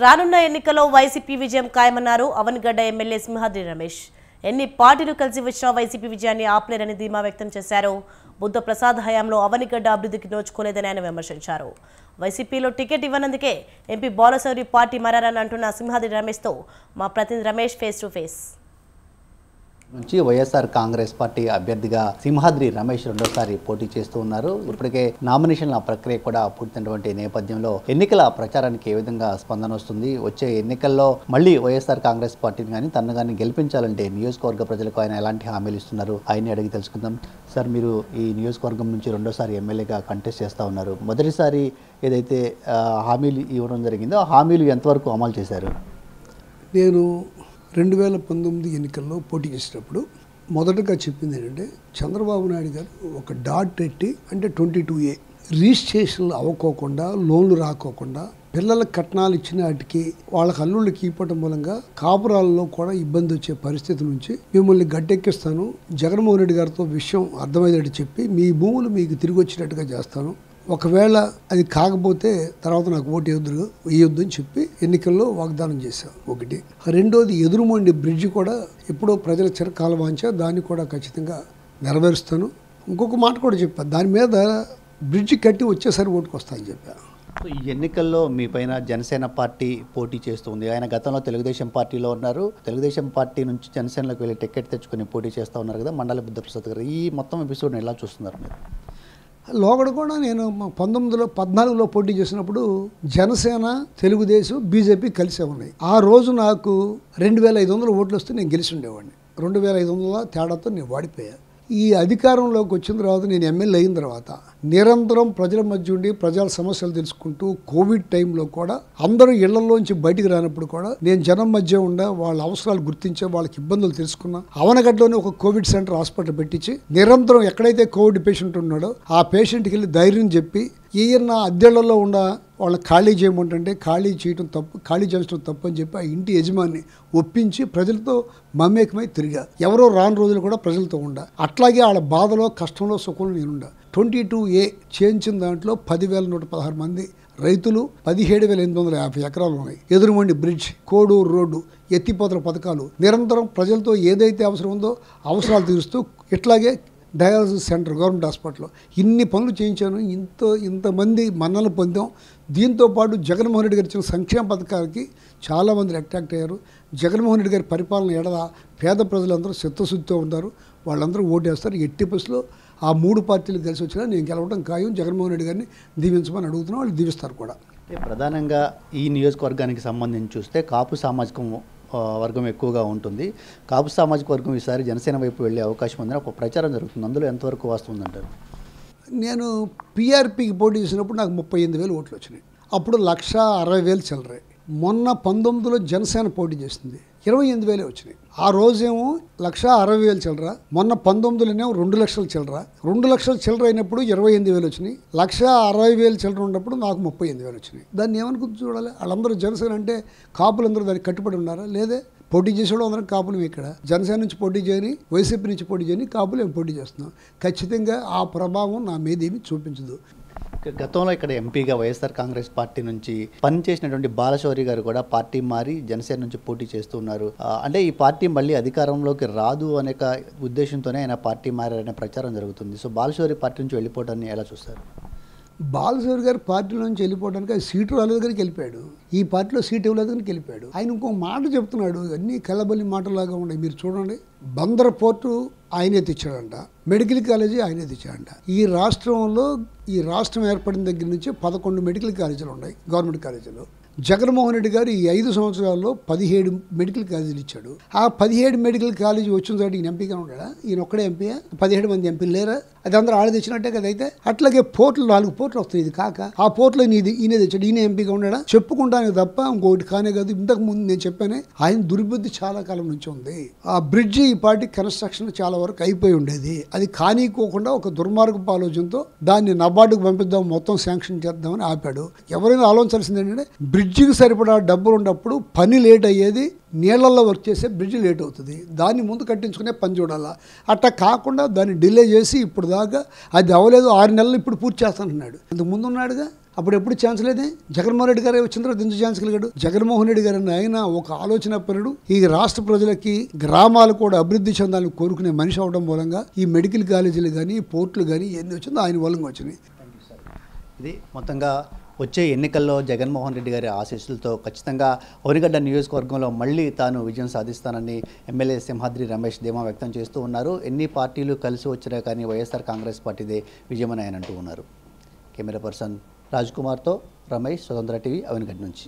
రానున్న ఎన్నికల్లో వైసీపీ విజయం ఖాయమన్నారు అవనిగడ్డ ఎమ్మెల్యే సింహాద్రి రమేష్. ఎన్ని పార్టీలు కలిసి వచ్చినా వైసీపీ విజయాన్ని ఆపలేరని ధీమా వ్యక్తం చేశారు. బుద్ధ ప్రసాద్ హయాంలో అవనిగడ్డ అభివృద్ధికి నోచుకోలేదని ఆయన విమర్శించారు. వైసీపీలో టికెట్ ఇవ్వనందుకే ఎంపీ బాలశౌరి పార్టీ మారని అంటున్న సింహాద్రి రమేష్తో మా ప్రతినిధి రమేష్ ఫేస్ టు ఫేస్. నుంచి వైఎస్ఆర్ కాంగ్రెస్ పార్టీ అభ్యర్థిగా సింహాద్రి రమేష్ రెండోసారి పోటీ చేస్తూ ఉన్నారు. ఇప్పటికే నామినేషన్ల ప్రక్రియ కూడా పూర్తయినటువంటి నేపథ్యంలో ఎన్నికల ప్రచారానికి ఏ విధంగా స్పందన వస్తుంది, వచ్చే ఎన్నికల్లో మళ్ళీ వైఎస్ఆర్ కాంగ్రెస్ పార్టీని కానీ తనను కానీ గెలిపించాలంటే నియోజకవర్గ ప్రజలకు ఆయన ఎలాంటి హామీలు ఇస్తున్నారు ఆయన్ని అడిగి తెలుసుకుందాం. సార్, మీరు ఈ నియోజకవర్గం నుంచి రెండోసారి ఎమ్మెల్యేగా కంటెస్ట్ చేస్తూ ఉన్నారు. మొదటిసారి ఏదైతే హామీలు ఇవ్వడం జరిగిందో ఆ హామీలు ఎంతవరకు అమలు చేశారు? నేను 2019 ఎన్నికల్లో పోటీ చేసినప్పుడు మొదటగా చెప్పింది ఏంటంటే, చంద్రబాబు నాయుడు గారు ఒక డాట్ పెట్టి, అంటే 22A రిజిస్ట్రేషన్లు అవ్వకోకుండా, లోన్లు రాకోకుండా, పిల్లలకు కట్నాలు ఇచ్చిన వాటికి వాళ్ళకి అల్లుళ్ళకి ఇవ్వటం మూలంగా కాపురాలలో కూడా ఇబ్బంది వచ్చే పరిస్థితి నుంచి మిమ్మల్ని గట్టెక్కిస్తాను, జగన్మోహన్ రెడ్డి గారితో విషయం అర్థమయ్యేటట్టు చెప్పి మీ భూములు మీకు తిరిగి వచ్చినట్టుగా చేస్తాను, ఒకవేళ అది కాకపోతే తర్వాత నాకు ఓటు వేయొద్దు అని చెప్పి ఎన్నికల్లో వాగ్దానం చేశాను. ఒకటి. రెండోది, ఎదురుమండి బ్రిడ్జి కూడా ఎప్పుడో ప్రజల చిరకాల వాంచ, దాన్ని కూడా ఖచ్చితంగా నెరవేరుస్తాను. ఇంకొక మాట కూడా చెప్పాను, దాని మీద బ్రిడ్జి కట్టి వచ్చేసరి ఓటుకు వస్తానని చెప్పాను. ఈ ఎన్నికల్లో మీ పైన జనసేన పార్టీ పోటీ చేస్తుంది. ఆయన గతంలో తెలుగుదేశం పార్టీలో ఉన్నారు. తెలుగుదేశం పార్టీ నుంచి జనసేనలోకి వెళ్ళి టికెట్ తెచ్చుకొని పోటీ చేస్తూ ఉన్నారు కదా మండల బుద్ధ ప్రసాద్ గారు. ఈ మొత్తం ఎపిసోడ్ని ఎలా చూస్తున్నారు మీరు? లోగడ కూడా నేను 14లో పోటీ చేసినప్పుడు జనసేన, తెలుగుదేశం, బీజేపీ కలిసే ఉన్నాయి. ఆ రోజు నాకు 2500 ఓట్లు వస్తే నేను గెలిచి ఉండేవాడిని. 2500 తేడాతో నేను వాడిపోయా. ఈ అధికారంలోకి వచ్చిన తర్వాత, నేను ఎమ్మెల్యే అయిన తర్వాత నిరంతరం ప్రజల మధ్య ఉండి ప్రజల సమస్యలు తెలుసుకుంటూ, కోవిడ్ టైంలో కూడా అందరూ ఇళ్లలోంచి బయటికి రానప్పుడు కూడా నేను జనం మధ్య ఉండా వాళ్ళ అవసరాలు గుర్తించే, వాళ్ళకి ఇబ్బందులు తెలుసుకున్నా. అవనగడ్డలోనే ఒక కోవిడ్ సెంటర్ హాస్పిటల్ పెట్టించి నిరంతరం ఎక్కడైతే కోవిడ్ పేషెంట్ ఉన్నాడో ఆ పేషెంట్కి వెళ్ళి ధైర్యం చెప్పి, ఈయన అద్దెళ్లలో ఉన్న వాళ్ళని ఖాళీ చేయమంటే ఖాళీ చేయడం తప్పు, ఖాళీ చేయడం తప్పు అని చెప్పి ఆ ఇంటి యజమాని ఒప్పించి ప్రజలతో మమేకమై తిరిగా. ఎవరో రాని రోజులు కూడా ప్రజలతో ఉండా. అట్లాగే వాళ్ళ బాధలో, కష్టంలో, సుఖంలో నేనుండా. 22A చేయించిన దాంట్లో 10,116 మంది రైతులు, 17,850 ఎకరాలు ఉన్నాయి. ఎదురుమండి బ్రిడ్జ్, కోడూరు రోడ్డు, ఎత్తిపోతల పథకాలు, నిరంతరం ప్రజలతో ఏదైతే అవసరం ఉందో అవసరాలు తీరుస్తూ, ఇట్లాగే డయాలసిస్ సెంటర్ గవర్నమెంట్ హాస్పిటల్లో ఇన్ని పనులు చేయించాను. ఇంతమంది మన్నలు పొందాం. దీంతోపాటు జగన్మోహన్ రెడ్డి గారు ఇచ్చిన సంక్షేమ పథకాలకి చాలామంది అట్రాక్ట్ అయ్యారు. జగన్మోహన్ రెడ్డి గారి పరిపాలన ఎడల పేద ప్రజలందరూ చిత్తశుద్ధితో ఉన్నారు. వాళ్ళందరూ ఓటేస్తారు. ఎట్టి బస్సులో ఆ 3 పార్టీలు కలిసి వచ్చినా నేను గెలవడం ఖాయం. జగన్మోహన్ రెడ్డి గారిని దీవించమని అడుగుతున్నాం. వాళ్ళు దీవిస్తారు కూడా. ప్రధానంగా ఈ నియోజకవర్గానికి సంబంధించి చూస్తే కాపు సామాజిక వర్గం ఎక్కువగా ఉంటుంది. కాపు సామాజిక వర్గం ఈసారి జనసేన వైపు వెళ్ళే అవకాశం ఉందని ఒక ప్రచారం జరుగుతుంది. అందులో ఎంతవరకు వస్తుందంటారు? నేను పీఆర్పీకి పోటీ చేసినప్పుడు నాకు 38,000 ఓట్లు వచ్చినాయి. అప్పుడు 1,60,000 చిల్లరే. మొన్న 19లో జనసేన పోటీ చేసింది, 28,000 వచ్చినాయి. ఆ రోజేమో 1,60,000 చిల్లర. మొన్న 19లోనేమో 2 లక్షల చిల్లర. 2 లక్షల చిల్లర అయినప్పుడు 28,000 వచ్చినాయి. 1,60,000 చిల్లర ఉన్నప్పుడు నాకు 38,000 వచ్చినాయి. దాన్ని ఏమనుకుంటూ చూడాలి? వాళ్ళందరూ జనసేన అంటే కాపులందరూ దానికి కట్టుబడి ఉన్నారా? లేదే. పోటీ చేసేవాడు అందరం కాపులు. ఇక్కడ జనసేన నుంచి పోటీ చేయని, వైసీపీ నుంచి పోటీ చేయని, కాపులు ఏమి పోటీ చేస్తున్నాం. ఖచ్చితంగా ఆ ప్రభావం నా మీద ఏమి చూపించదు. గతంలో ఇక్కడ ఎంపీగా వైఎస్ఆర్ కాంగ్రెస్ పార్టీ నుంచి పనిచేసినటువంటి బాలశౌరి గారు కూడా పార్టీ మారి జనసేన నుంచి పోటీ చేస్తూ ఉన్నారు. అంటే ఈ పార్టీ మళ్ళీ అధికారంలోకి రాదు అనే ఉద్దేశంతోనే ఆయన పార్టీ మారనే ప్రచారం జరుగుతుంది. సో బాలశౌరి పార్టీ నుంచి వెళ్ళిపోవడాన్ని ఎలా చూస్తారు? బాలశౌరి గారు పార్టీ నుంచి వెళ్ళిపోవడానికి ఆయన సీటు రాలేదు కానీ వెళ్ళిపోయాడు. ఈ పార్టీలో సీటు ఇవ్వలేదు కానీ వెళ్ళిపోయాడు. ఆయన ఇంకో మాట చెప్తున్నాడు, అన్నీ కలబలి మాటలాగా ఉన్నాయి. మీరు చూడండి, బందర్ పోర్టు ఆయనే తెచ్చాడంట, మెడికల్ కాలేజీ ఆయనే తెచ్చాడంట. ఈ రాష్ట్రం ఏర్పడిన దగ్గర నుంచి 11 మెడికల్ కాలేజీలు ఉన్నాయి, గవర్నమెంట్ కాలేజీలు. జగన్మోహన్ రెడ్డి గారు ఈ 5 సంవత్సరాల్లో 17 మెడికల్ కాలేజీలు ఇచ్చాడు. ఆ 17 మెడికల్ కాలేజీ వచ్చిన చోట ఈయన ఎంపీగా ఉన్నాడా? ఈయన ఒక్కడే ఎంపీయా? 17 మంది ఎంపీలు లేరా? అది అందరూ ఆడ తెచ్చినట్టే కదా. అయితే అట్లాగే పోర్టులు 4 పోర్టులు వస్తాయి. ఇది కాక ఆ పోర్టులో ఈయన తెచ్చాడు. ఈయన ఎంపీగా ఉన్నాడా? చెప్పుకుంటానే తప్ప ఇంకొకటి కానే కాదు. ఇంతకు ముందు నేను చెప్పానే, ఆయన దుర్బుద్ధి చాలా కాలం నుంచి ఉంది. ఆ బ్రిడ్జి ఈ పార్టీ కన్స్ట్రక్షన్ చాలా వరకు అయిపోయి ఉండేది. అది కానీకోకుండా ఒక దుర్మార్గపు ఆలోచనతో దాన్ని నబార్డుకు పంపిద్దాం, మొత్తం శాంక్షన్ చేద్దామని ఆపాడు. ఎవరైనా ఆలోచించాల్సింది ఏంటంటే, బ్రిడ్జికి సరిపడా డబ్బులు ఉన్నప్పుడు పని లేట్ అయ్యేది, నీళ్ళల్లో వర్క్ చేసే బ్రిడ్జ్ లేట్ అవుతుంది. దాన్ని ముందు కట్టించుకునే పని చూడాలా. అట్లా కాకుండా దాన్ని డిలే చేసి ఇప్పుడు దాకా అది అవ్వలేదు, 6 నెలలు ఇప్పుడు పూర్తి చేస్తానంటున్నాడు. ఇంతకు ముందు ఉన్నాడుగా. అప్పుడు ఎప్పుడు ఛాన్స్ లేదే. జగన్మోహన్ రెడ్డి గారే వచ్చిన తర్వాత ఎందుకు ఛాన్స్ కలిగాడు? జగన్మోహన్ రెడ్డి గారు ఆయన ఒక ఆలోచన పరుడు, ఈ రాష్ట్ర ప్రజలకి గ్రామాలు కూడా అభివృద్ధి చెందాలని కోరుకునే మనిషి అవడం మూలంగా ఈ మెడికల్ కాలేజీలు కానీ పోర్టులు కానీ ఎన్ని వచ్చిందో ఆయన మూలంగా వచ్చినాయి. ఇది మొత్తంగా వచ్చే ఎన్నికల్లో జగన్మోహన్ రెడ్డి గారి ఆశీస్సులతో ఖచ్చితంగా అవనిగడ్డ నియోజకవర్గంలో మళ్ళీ తాను విజయం సాధిస్తానని ఎమ్మెల్యే సింహాద్రి రమేష్ ధీమా వ్యక్తం చేస్తూ ఉన్నారు. ఎన్ని పార్టీలు కలిసి వచ్చినా కానీ వైఎస్ఆర్ కాంగ్రెస్ పార్టీదే విజయమని ఆయన అంటూ ఉన్నారు. కెమెరా పర్సన్ రాజ్ కుమార్తో రమేష్, స్వతంత్ర టీవీ, అవనిగడ్డ నుంచి.